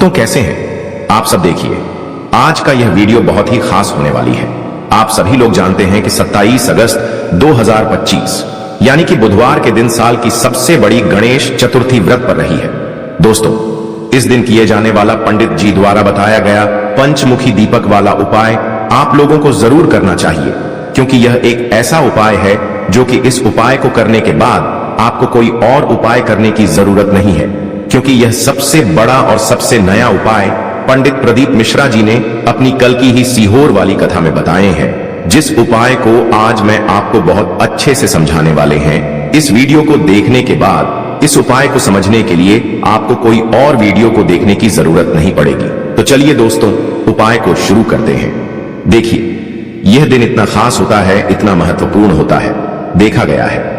तो कैसे हैं आप सब? देखिए, आज का यह वीडियो बहुत ही खास होने वाली है। आप सभी लोग जानते हैं कि 27 अगस्त 2025 यानी कि बुधवार के दिन साल की सबसे बड़ी गणेश चतुर्थी व्रत पर रही है। दोस्तों, इस दिन किए जाने वाला पंडित जी द्वारा बताया गया पंचमुखी दीपक वाला उपाय आप लोगों को जरूर करना चाहिए, क्योंकि यह एक ऐसा उपाय है जो कि इस उपाय को करने के बाद आपको कोई और उपाय करने की जरूरत नहीं है, क्योंकि यह सबसे बड़ा और सबसे नया उपाय पंडित प्रदीप मिश्रा जी ने अपनी कल की ही सीहोर वाली कथा में बताए हैं, जिस उपाय को आज मैं आपको बहुत अच्छे से समझाने वाले हैं। इस वीडियो को देखने के बाद इस उपाय को समझने के लिए आपको कोई और वीडियो को देखने की जरूरत नहीं पड़ेगी। तो चलिए दोस्तों, उपाय को शुरू करते हैं। देखिए, यह दिन इतना खास होता है, इतना महत्वपूर्ण होता है। देखा गया है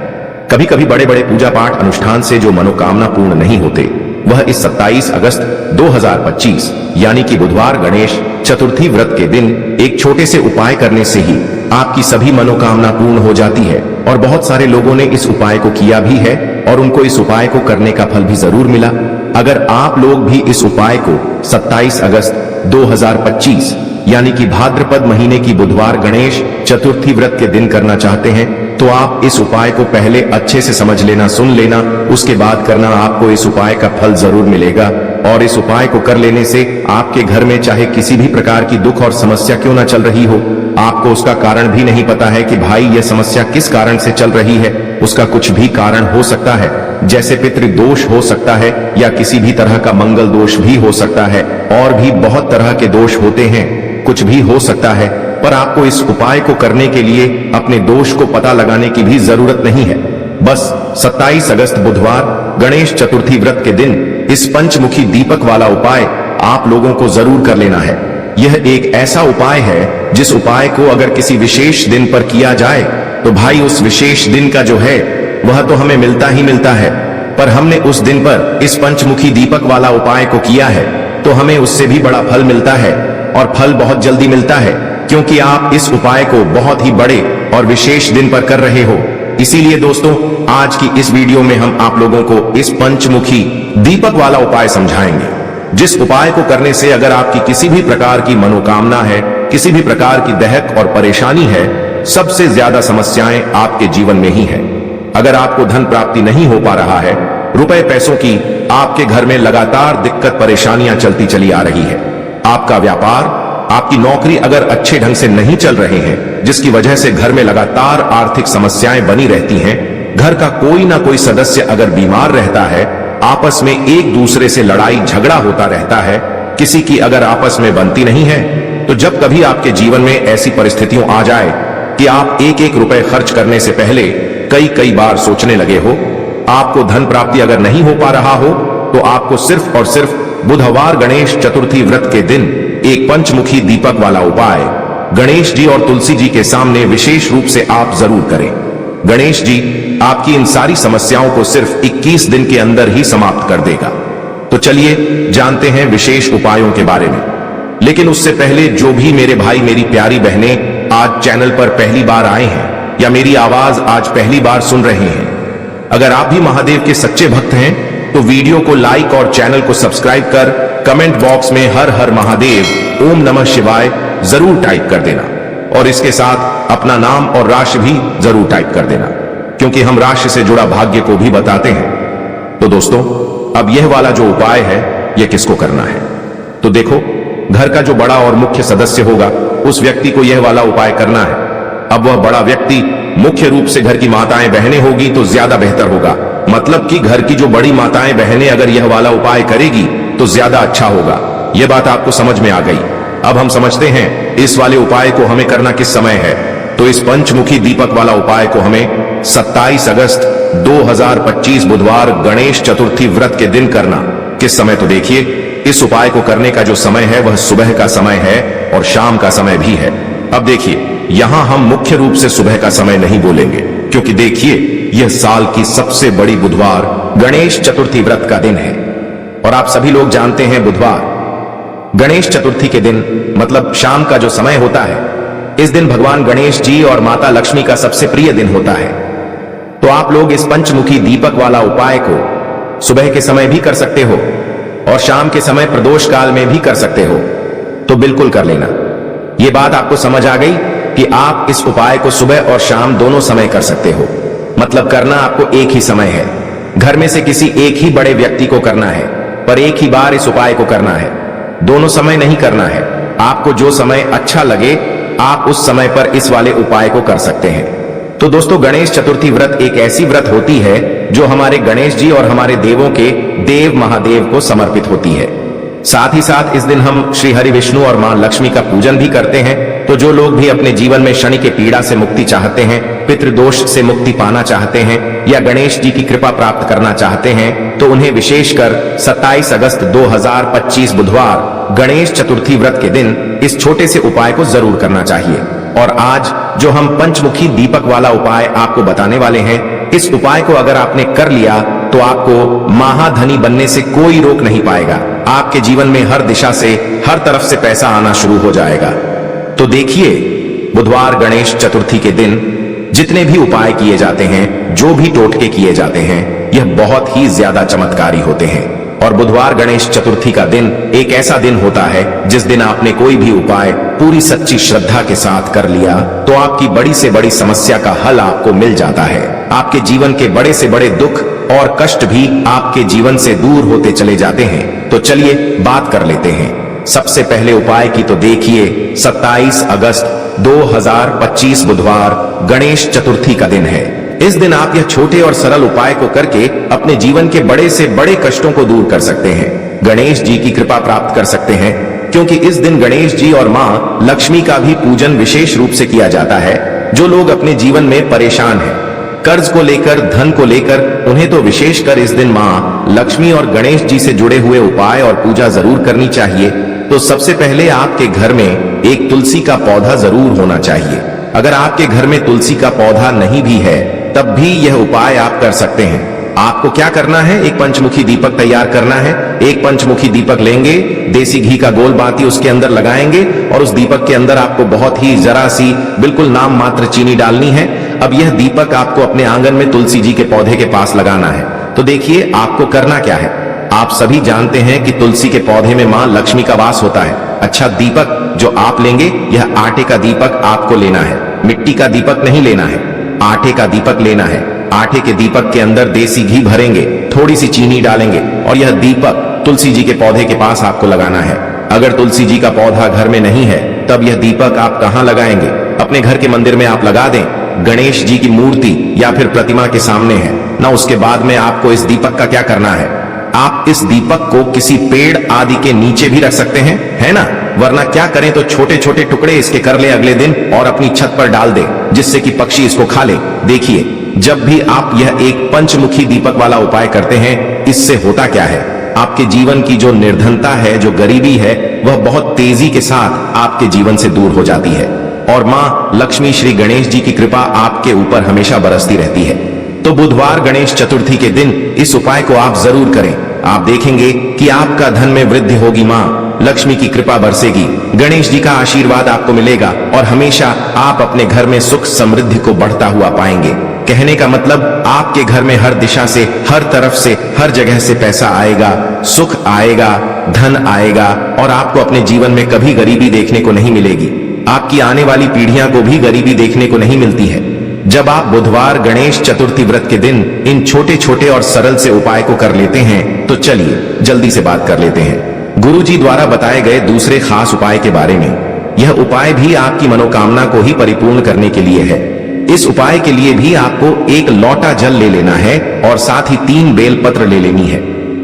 कभी कभी बड़े बड़े पूजा पाठ अनुष्ठान से जो मनोकामना पूर्ण नहीं होते, वह इस 27 अगस्त 2025 यानी कि बुधवार गणेश चतुर्थी व्रत के दिन एक छोटे से उपाय करने से ही आपकी सभी मनोकामना पूर्ण हो जाती है। और बहुत सारे लोगों ने इस उपाय को किया भी है और उनको इस उपाय को करने का फल भी जरूर मिला। अगर आप लोग भी इस उपाय को 27 अगस्त 2025 यानी कि भाद्रपद महीने की बुधवार गणेश चतुर्थी व्रत के दिन करना चाहते हैं, तो आप इस उपाय को पहले अच्छे से समझ लेना, सुन लेना, उसके बाद करना। आपको इस उपाय का फल जरूर मिलेगा। और इस उपाय को कर लेने से आपके घर में चाहे किसी भी प्रकार की दुख और समस्या क्यों ना चल रही हो, आपको उसका कारण भी नहीं पता है कि भाई यह समस्या किस कारण से चल रही है, उसका कुछ भी कारण हो सकता है, जैसे पितृदोष हो सकता है या किसी भी तरह का मंगल दोष भी हो सकता है, और भी बहुत तरह के दोष होते हैं, कुछ भी हो सकता है। पर आपको इस उपाय को करने के लिए अपने दोष को पता लगाने की भी जरूरत नहीं है। बस 27 अगस्त बुधवार गणेश चतुर्थी व्रत के दिन इस पंचमुखी दीपक वाला उपाय आप लोगों को जरूर कर लेना है। यह एक ऐसा उपाय है जिस उपाय को अगर किसी विशेष दिन पर किया जाए तो भाई उस विशेष दिन का जो है वह तो हमें मिलता ही मिलता है। पर हमने उस दिन पर इस पंचमुखी दीपक वाला उपाय को किया है तो हमें उससे भी बड़ा फल मिलता है, और फल बहुत जल्दी मिलता है, क्योंकि आप इस उपाय को बहुत ही बड़े और विशेष दिन पर कर रहे हो। इसीलिए दोस्तों, आज की इस वीडियो में हम आप लोगों को इस पंचमुखी दीपक वाला उपाय समझाएंगे, जिस उपाय को करने से अगर आपकी किसी भी प्रकार की मनोकामना है, किसी भी प्रकार की दहक और परेशानी है, सबसे ज्यादा समस्याएं आपके जीवन में ही है। अगर आपको धन प्राप्ति नहीं हो पा रहा है, रुपए पैसों की आपके घर में लगातार दिक्कत परेशानियां चलती चली आ रही है, आपका व्यापार, आपकी नौकरी अगर अच्छे ढंग से नहीं चल रहे हैं, जिसकी वजह से घर में लगातार आर्थिक समस्याएं बनी रहती हैं, घर का कोई ना कोई सदस्य अगर बीमार रहता है, आपस में एक दूसरे से लड़ाई झगड़ा होता रहता है, किसी की अगर आपस में बनती नहीं है, तो जब कभी आपके जीवन में ऐसी परिस्थितियों आ जाए कि आप एक एक रुपए खर्च करने से पहले कई बार सोचने लगे हो, आपको धन प्राप्ति अगर नहीं हो पा रहा हो, तो आपको सिर्फ और सिर्फ बुधवार गणेश चतुर्थी व्रत के दिन एक पंचमुखी दीपक वाला उपाय गणेश जी और तुलसी जी के सामने विशेष रूप से आप जरूर करें। गणेश जी आपकी इन सारी समस्याओं को सिर्फ 21 दिन के अंदर ही समाप्त कर देगा। तो चलिए जानते हैं विशेष उपायों के बारे में। लेकिन उससे पहले जो भी मेरे भाई मेरी प्यारी बहनें आज चैनल पर पहली बार आए हैं या मेरी आवाज आज पहली बार सुन रहे हैं, अगर आप भी महादेव के सच्चे भक्त हैं तो वीडियो को लाइक और चैनल को सब्सक्राइब कर कमेंट बॉक्स में हर हर महादेव, ओम नमः शिवाय जरूर टाइप कर देना, और इसके साथ अपना नाम और राशि भी जरूर टाइप कर देना, क्योंकि हम राशि से जुड़ा भाग्य को भी बताते हैं। तो दोस्तों, अब यह वाला जो उपाय है यह किसको करना है? तो देखो, घर का जो बड़ा और मुख्य सदस्य होगा उस व्यक्ति को यह वाला उपाय करना है। अब वह बड़ा व्यक्ति मुख्य रूप से घर की माताएं बहनें होगी तो ज्यादा बेहतर होगा। मतलब कि घर की जो बड़ी माताएं बहनें अगर यह वाला उपाय करेगी तो ज्यादा अच्छा होगा। यह बात आपको समझ में आ गई। अब हम समझते हैं इस वाले उपाय को हमें करना किस समय है। तो इस पंचमुखी दीपक वाला उपाय को हमें 27 अगस्त 2025 बुधवार गणेश चतुर्थी व्रत के दिन करना। किस समय? तो देखिए, इस उपाय को करने का जो समय है वह सुबह का समय है और शाम का समय भी है। अब देखिए, यहां हम मुख्य रूप से सुबह का समय नहीं बोलेंगे, क्योंकि देखिए यह साल की सबसे बड़ी बुधवार गणेश चतुर्थी व्रत का दिन है। और आप सभी लोग जानते हैं बुधवार गणेश चतुर्थी के दिन मतलब शाम का जो समय होता है, इस दिन भगवान गणेश जी और माता लक्ष्मी का सबसे प्रिय दिन होता है। तो आप लोग इस पंचमुखी दीपक वाला उपाय को सुबह के समय भी कर सकते हो और शाम के समय प्रदोष काल में भी कर सकते हो तो बिल्कुल कर लेना। ये बात आपको समझ आ गई कि आप इस उपाय को सुबह और शाम दोनों समय कर सकते हो। मतलब करना आपको एक ही समय है। घर में से किसी एक ही बड़े व्यक्ति को करना है, पर एक ही बार इस उपाय को करना है। दोनों समय नहीं करना है। आपको जो समय अच्छा लगे आप उस समय पर इस वाले उपाय को कर सकते हैं। तो दोस्तों, गणेश चतुर्थी व्रत एक ऐसी व्रत होती है जो हमारे गणेश जी और हमारे देवों के देव महादेव को समर्पित होती है। साथ ही साथ इस दिन हम श्री हरि विष्णु और मां लक्ष्मी का पूजन भी करते हैं। तो जो लोग भी अपने जीवन में शनि के पीड़ा से मुक्ति चाहते हैं, पितृदोष से मुक्ति पाना चाहते हैं या गणेश जी की कृपा प्राप्त करना चाहते हैं, तो उन्हें विशेषकर 27 अगस्त 2025 बुधवार गणेश चतुर्थी व्रत के दिन इस छोटे से उपाय को जरूर करना चाहिए। और आज जो हम पंचमुखी दीपक वाला उपाय आपको बताने वाले हैं, इस उपाय को अगर आपने कर लिया तो आपको महाधनी बनने से कोई रोक नहीं पाएगा। आपके जीवन में हर दिशा से, हर तरफ से पैसा आना शुरू हो जाएगा। तो देखिए, बुधवार गणेश चतुर्थी के दिन जितने भी उपाय किए जाते हैं, जो भी टोटके किए जाते हैं, यह बहुत ही ज्यादा चमत्कारी होते हैं। और बुधवार गणेश चतुर्थी का दिन एक ऐसा दिन होता है जिस दिन आपने कोई भी उपाय पूरी सच्ची श्रद्धा के साथ कर लिया तो आपकी बड़ी से बड़ी समस्या का हल आपको मिल जाता है। आपके जीवन के बड़े से बड़े दुख और कष्ट भी आपके जीवन से दूर होते चले जाते हैं। तो चलिए बात कर लेते हैं सबसे पहले उपाय की। तो देखिए, 27 अगस्त 2025 बुधवार गणेश चतुर्थी का दिन है। इस दिन आप यह छोटे और सरल उपाय को करके अपने जीवन के बड़े से बड़े कष्टों को दूर कर सकते हैं, गणेश जी की कृपा प्राप्त कर सकते हैं। क्योंकि इस दिन गणेश जी और मां लक्ष्मी का भी पूजन विशेष रूप से किया जाता है। जो लोग अपने जीवन में परेशान हैं, कर्ज को लेकर, धन को लेकर, उन्हें तो विशेषकर इस दिन मां लक्ष्मी और गणेश जी से जुड़े हुए उपाय और पूजा जरूर करनी चाहिए। तो सबसे पहले आपके घर में एक तुलसी का पौधा जरूर होना चाहिए। अगर आपके घर में तुलसी का पौधा नहीं भी है तब भी यह उपाय आप कर सकते हैं। आपको क्या करना है, एक पंचमुखी दीपक तैयार करना है। एक पंचमुखी दीपक लेंगे, देसी घी का गोल बाती उसके अंदर लगाएंगे और उस दीपक के अंदर आपको बहुत ही जरा सी बिल्कुल नाम मात्र चीनी डालनी है। अब यह दीपक आपको अपने आंगन में तुलसी जी के पौधे के पास लगाना है। तो देखिए, आपको करना क्या है। आप सभी जानते हैं कि तुलसी के पौधे में मां लक्ष्मी का वास होता है। अच्छा, दीपक जो आप लेंगे, यह आटे का दीपक आपको लेना है। मिट्टी का दीपक नहीं लेना है, आटे का दीपक लेना है। आटे के दीपक के अंदर देसी घी भरेंगे, थोड़ी सी चीनी डालेंगे और यह दीपक तुलसी जी के पौधे के पास आपको लगाना है। अगर तुलसी जी का पौधा घर में नहीं है तब यह दीपक आप कहां लगाएंगे? अपने घर के मंदिर में आप लगा दें, गणेश जी की मूर्ति या फिर प्रतिमा के सामने है ना। उसके बाद में आपको इस दीपक का क्या करना है, आप इस दीपक को किसी पेड़ आदि के नीचे भी रख सकते हैं, है ना। वरना क्या करें तो छोटे छोटे टुकड़े इसके कर ले अगले दिन और अपनी छत पर डाल दे, जिससे कि पक्षी इसको खा ले। देखिए, जब भी आप यह एक पंचमुखी दीपक वाला उपाय करते हैं, इससे होता क्या है, आपके जीवन की जो निर्धनता है, जो गरीबी है, वह बहुत तेजी के साथ आपके जीवन से दूर हो जाती है और मां लक्ष्मी श्री गणेश जी की कृपा आपके ऊपर हमेशा बरसती रहती है। तो बुधवार गणेश चतुर्थी के दिन इस उपाय को आप जरूर करें। आप देखेंगे कि आपका धन में वृद्धि होगी, मां लक्ष्मी की कृपा बरसेगी, गणेश जी का आशीर्वाद आपको मिलेगा और हमेशा आप अपने घर में सुख समृद्धि को बढ़ता हुआ पाएंगे। कहने का मतलब, आपके घर में हर दिशा से, हर तरफ से, हर जगह से पैसा आएगा, सुख आएगा, धन आएगा और आपको अपने जीवन में कभी गरीबी देखने को नहीं मिलेगी। आपकी आने वाली पीढ़ियां को भी गरीबी देखने को नहीं मिलती है जब आप बुधवार गणेश चतुर्थी व्रत के दिन इन छोटे छोटे और सरल से उपाय को कर लेते हैं। तो चलिए जल्दी से बात कर लेते हैं गुरु जी द्वारा बताए गए दूसरे खास उपाय के बारे में। यह उपाय भी आपकी मनोकामना को ही परिपूर्ण करने के लिए है। इस उपाय के लिए भी आपको एक लोटा जल ले लेना है और साथ ही 3 बेलपत्र ले लेनी है।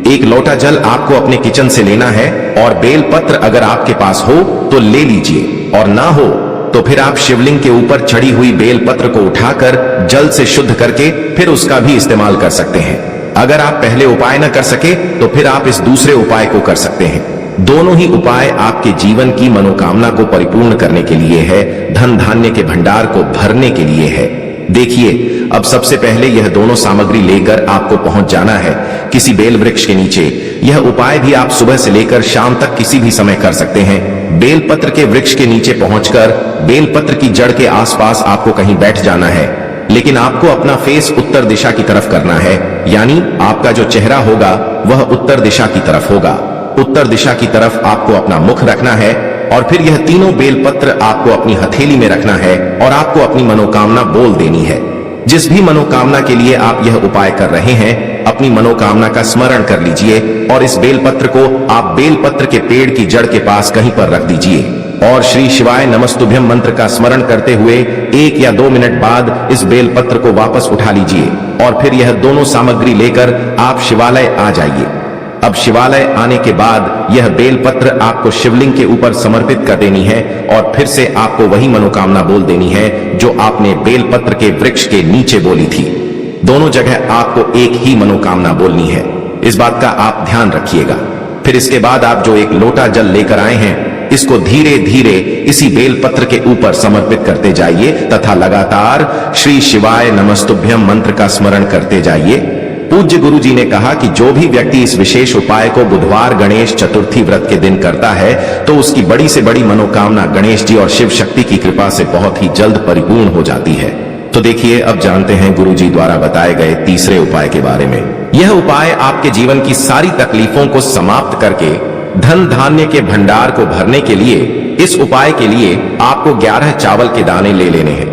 एक लोटा जल आपको अपने किचन से लेना है और बेलपत्र अगर आपके पास हो तो ले लीजिए और ना हो तो फिर आप शिवलिंग के ऊपर चढ़ी हुई बेलपत्र को उठाकर जल से शुद्ध करके फिर उसका भी इस्तेमाल कर सकते हैं। अगर आप पहले उपाय न कर सके तो फिर आप इस दूसरे उपाय को कर सकते हैं। दोनों ही उपाय आपके जीवन की मनोकामना को परिपूर्ण करने के लिए है, धन धान्य के भंडार को भरने के लिए है। देखिए, अब सबसे पहले यह दोनों सामग्री लेकर आपको पहुंच जाना है किसी बेल वृक्ष के नीचे। यह उपाय भी आप सुबह से लेकर शाम तक किसी भी समय कर सकते हैं। बेलपत्र के वृक्ष के नीचे पहुंचकर बेलपत्र की जड़ के आसपास आपको कहीं बैठ जाना है, लेकिन आपको अपना फेस उत्तर दिशा की तरफ करना है, यानी आपका जो चेहरा होगा वह उत्तर दिशा की तरफ होगा। उत्तर दिशा की तरफ आपको अपना मुख रखना है और फिर यह तीनों बेलपत्र आपको अपनी हथेली में रखना है और आपको अपनी मनोकामना बोल देनी है। जिस भी मनोकामना के लिए आप यह उपाय कर रहे हैं, अपनी मनोकामना का स्मरण कर लीजिए और इस बेलपत्र को आप बेलपत्र के पेड़ की जड़ के पास कहीं पर रख दीजिए और श्री शिवाय नमस्तुभ्यम मंत्र का स्मरण करते हुए 1 या 2 मिनट बाद इस बेलपत्र को वापस उठा लीजिए और फिर यह दोनों सामग्री लेकर आप शिवालय आ जाइए। अब शिवालय आने के बाद यह बेलपत्र आपको शिवलिंग के ऊपर समर्पित कर देनी है और फिर से आपको वही मनोकामना बोल देनी है जो आपने बेलपत्र के वृक्ष के नीचे बोली थी। दोनों जगह आपको एक ही मनोकामना बोलनी है, इस बात का आप ध्यान रखिएगा। फिर इसके बाद आप जो एक लोटा जल लेकर आए हैं, इसको धीरे धीरे इसी बेलपत्र के ऊपर समर्पित करते जाइए तथा लगातार श्री शिवाय नमस्तुभ्यम मंत्र का स्मरण करते जाइए। पूज्य गुरु जी ने कहा कि जो भी व्यक्ति इस विशेष उपाय को बुधवार गणेश चतुर्थी व्रत के दिन करता है तो उसकी बड़ी से बड़ी मनोकामना गणेश जी और शिव शक्ति की कृपा से बहुत ही जल्द परिपूर्ण हो जाती है। तो देखिए, अब जानते हैं गुरु जी द्वारा बताए गए तीसरे उपाय के बारे में। यह उपाय आपके जीवन की सारी तकलीफों को समाप्त करके धन धान्य के भंडार को भरने के लिए, इस उपाय के लिए आपको 11 चावल के दाने ले लेने हैं।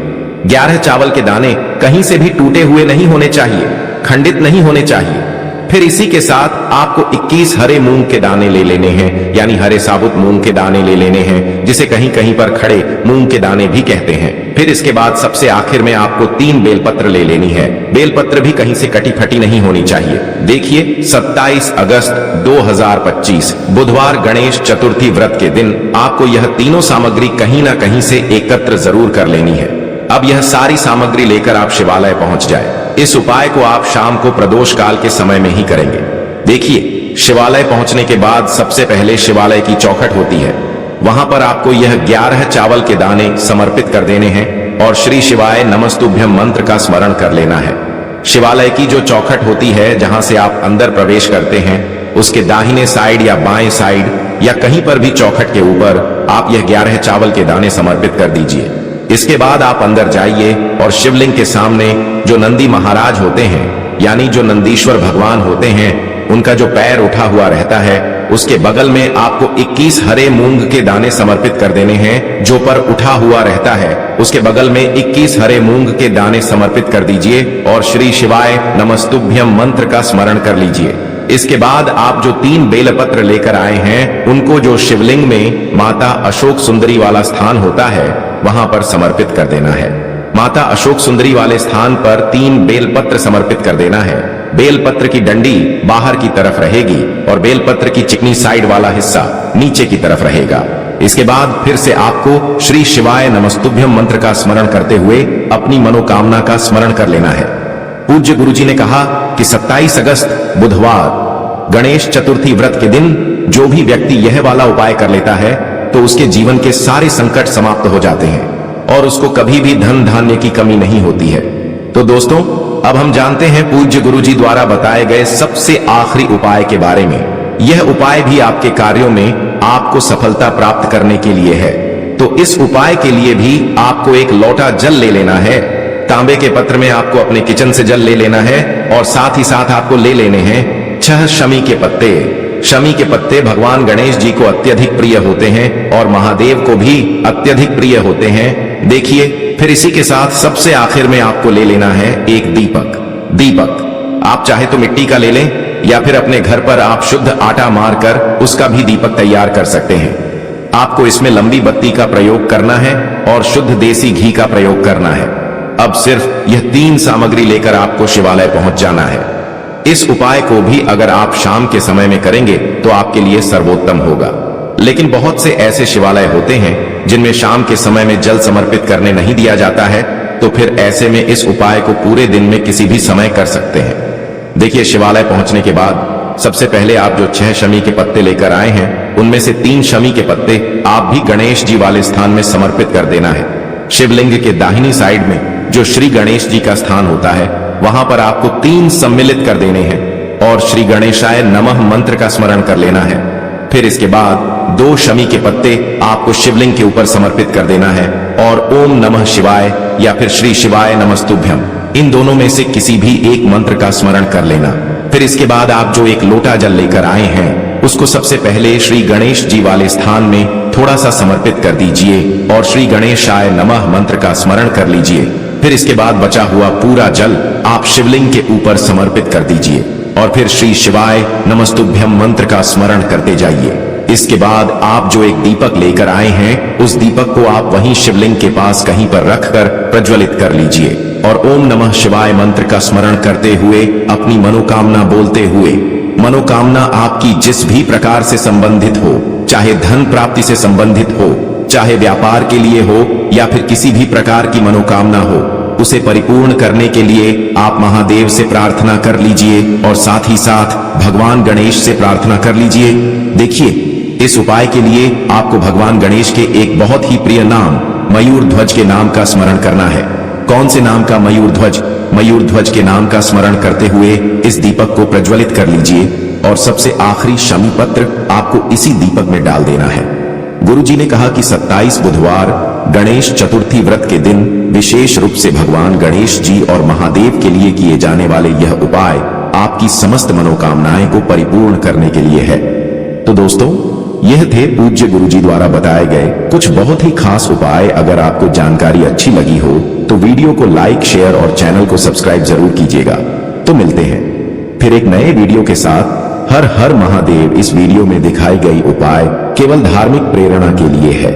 11 चावल के दाने कहीं से भी टूटे हुए नहीं होने चाहिए, खंडित नहीं होने चाहिए। फिर इसी के साथ आपको 21 हरे मूंग के दाने ले लेने हैं, यानी हरे साबुत मूंग के दाने ले लेने हैं, जिसे कहीं कहीं पर खड़े मूंग के दाने भी कहते हैं। फिर इसके बाद सबसे आखिर में आपको 3 बेलपत्र ले लेनी है। बेलपत्र भी कहीं से कटी फटी नहीं होनी चाहिए। देखिए, 27 अगस्त 2025 बुधवार गणेश चतुर्थी व्रत के दिन आपको यह तीनों सामग्री कहीं ना कहीं से एकत्र जरूर कर लेनी है। अब यह सारी सामग्री लेकर आप शिवालय पहुंच जाए। इस उपाय को आप शाम को प्रदोष काल के समय में ही करेंगे। देखिए, शिवालय पहुंचने के बाद सबसे पहले शिवालय की चौखट होती है, वहां पर आपको यह 11 चावल के दाने समर्पित कर देने हैं और श्री शिवाय नमस्तुभ्यम मंत्र का स्मरण कर लेना है। शिवालय की जो चौखट होती है, जहां से आप अंदर प्रवेश करते हैं, उसके दाहिने साइड या बाएं साइड या कहीं पर भी चौखट के ऊपर आप यह 11 चावल के दाने समर्पित कर दीजिए। इसके बाद आप अंदर जाइए और शिवलिंग के सामने जो नंदी महाराज होते हैं, यानी जो नंदीश्वर भगवान होते हैं, उनका जो पैर उठा हुआ रहता है, उसके बगल में आपको 21 हरे मूंग के दाने समर्पित कर देने हैं। जो पर उठा हुआ रहता है, उसके बगल में 21 हरे मूंग के दाने समर्पित कर दीजिए और श्री शिवाय नमस्तुभ्यम मंत्र का स्मरण कर लीजिए। इसके बाद आप जो 3 बेलपत्र लेकर आए हैं, उनको जो शिवलिंग में माता अशोक सुंदरी वाला स्थान होता है, वहां पर समर्पित कर देना है। माता अशोक सुंदरी वाले स्थान पर 3 बेलपत्र समर्पित कर देना है। बेलपत्र की डंडी बाहर की तरफ रहेगी और बेलपत्र की चिकनी साइड वाला हिस्सा नीचे की तरफ रहेगा। इसके बाद फिर से आपको श्री शिवाय नमस्तुभ्यम मंत्र का स्मरण करते हुए अपनी मनोकामना का स्मरण कर लेना है। पूज्य गुरु जी ने कहा कि 27 अगस्त बुधवार गणेश चतुर्थी व्रत के दिन जो भी व्यक्ति यह वाला उपाय कर लेता है तो उसके जीवन के सारे संकट समाप्त हो जाते हैं और उसको कभी भी धन धान्य की कमी नहीं होती है। तो दोस्तों, अब हम जानते हैं पूज्य गुरु जी द्वारा बताए गए सबसे आखिरी उपाय के बारे में। यह उपाय भी आपके कार्यों में आपको सफलता प्राप्त करने के लिए है। तो इस उपाय के लिए भी आपको एक लोटा जल ले लेना है। तांबे के पत्र में आपको अपने किचन से जल ले लेना है और साथ ही साथ आपको ले लेने हैं 6 शमी के पत्ते। शमी के पत्ते भगवान गणेश जी को अत्यधिक प्रिय होते हैं और महादेव को भी अत्यधिक प्रिय होते हैं। देखिए, फिर इसी के साथ सबसे आखिर में आपको ले लेना है एक दीपक। आप चाहे तो मिट्टी का ले लें या फिर अपने घर पर आप शुद्ध आटा मारकर उसका भी दीपक तैयार कर सकते हैं। आपको इसमें लंबी बत्ती का प्रयोग करना है और शुद्ध देसी घी का प्रयोग करना है। अब सिर्फ यह 3 सामग्री लेकर आपको शिवालय पहुंच जाना है। इस उपाय को भी अगर आप शाम के समय में करेंगे तो आपके लिए सर्वोत्तम होगा। लेकिन बहुत से ऐसे शिवालय होते हैं जिनमें शाम के समय में जल समर्पित करने नहीं दिया जाता है, तो फिर ऐसे में इस उपाय को पूरे दिन में किसी भी समय कर सकते हैं। देखिए, शिवालय पहुंचने के बाद सबसे पहले आप जो 6 शमी के पत्ते लेकर आए हैं, उनमें से 3 शमी के पत्ते आप भी गणेश जी वाले स्थान में समर्पित कर देना है। शिवलिंग के दाहिनी साइड में जो श्री गणेश जी का स्थान होता है, वहां पर आपको 3 सम्मिलित कर देने हैं और श्री गणेशाय नमः मंत्र का स्मरण कर लेना है। फिर इसके बाद 2 शमी के पत्ते आपको शिवलिंग के ऊपर समर्पित कर देना है और ओम नमः शिवाय या फिर श्री शिवाय नमस्तुभ्यम, इन दोनों में से किसी भी एक मंत्र का स्मरण कर लेना। फिर इसके बाद आप जो एक लोटा जल लेकर आए हैं, उसको सबसे पहले श्री गणेश जी वाले स्थान में थोड़ा सा समर्पित कर दीजिए और श्री गणेशाय नमः मंत्र का स्मरण कर लीजिए। फिर इसके बाद बचा हुआ पूरा जल आप शिवलिंग के ऊपर समर्पित कर दीजिए और फिर श्री शिवाय नमस्तुभ्यम मंत्र का स्मरण करते जाइए। इसके बाद आप जो एक दीपक लेकर आए हैं उस दीपक को आप वहीं शिवलिंग के पास कहीं पर रखकर प्रज्वलित कर लीजिए और ओम नमः शिवाय मंत्र का स्मरण करते हुए अपनी मनोकामना बोलते हुए, मनोकामना आपकी जिस भी प्रकार से संबंधित हो, चाहे धन प्राप्ति से संबंधित हो, चाहे व्यापार के लिए हो या फिर किसी भी प्रकार की मनोकामना हो, उसे परिपूर्ण करने के लिए आप महादेव से प्रार्थना कर लीजिए और साथ ही साथ भगवान गणेश से प्रार्थना कर लीजिए। देखिए, इस उपाय के लिए आपको भगवान गणेश के एक बहुत ही प्रिय नाम मयूर ध्वज के नाम का स्मरण करना है। कौन से नाम का? मयूर ध्वज। मयूर ध्वज के नाम का स्मरण करते हुए इस दीपक को प्रज्वलित कर लीजिए और सबसे आखिरी शमी पत्र आपको इसी दीपक में डाल देना है। गुरुजी ने कहा कि 27 बुधवार गणेश चतुर्थी व्रत के दिन विशेष रूप से भगवान गणेश जी और महादेव के लिए किए जाने वाले यह उपाय आपकी समस्त मनोकामनाएं को परिपूर्ण करने के लिए है। तो दोस्तों, यह थे पूज्य गुरुजी द्वारा बताए गए कुछ बहुत ही खास उपाय। अगर आपको जानकारी अच्छी लगी हो तो वीडियो को लाइक, शेयर और चैनल को सब्सक्राइब जरूर कीजिएगा। तो मिलते हैं फिर एक नए वीडियो के साथ। हर हर महादेव। इस वीडियो में दिखाई गई उपाय केवल धार्मिक प्रेरणा के लिए है।